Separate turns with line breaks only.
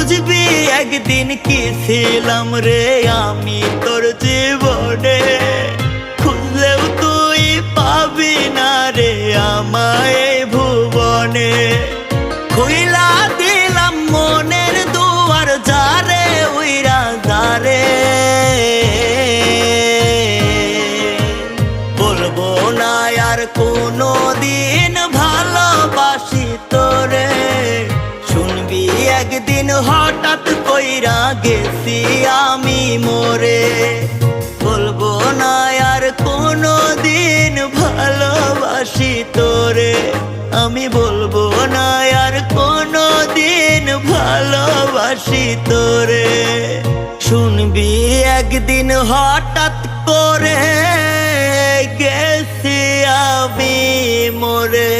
বুঝবি একদিন কি ছিলাম রে আমি তোর জীবনে, খুঁজলেও তুই পাবি না রে আমায় এই ভুবনে। খুইলা দিলাম মনের দুয়ার যারে উইরা যারে, বলবো না আর কোনো দিন ভালোবাসি তোরে। শুনবি একদিন হঠাৎ কইরা গেছি আমি মরে, বলবো না আর কোনো দিন ভালোবাসি তোরে। আমি বলবো না আর কোনো দিন ভালোবাসি তোরে। শুনবি একদিন হঠাৎ করে গেছি আমি মরে।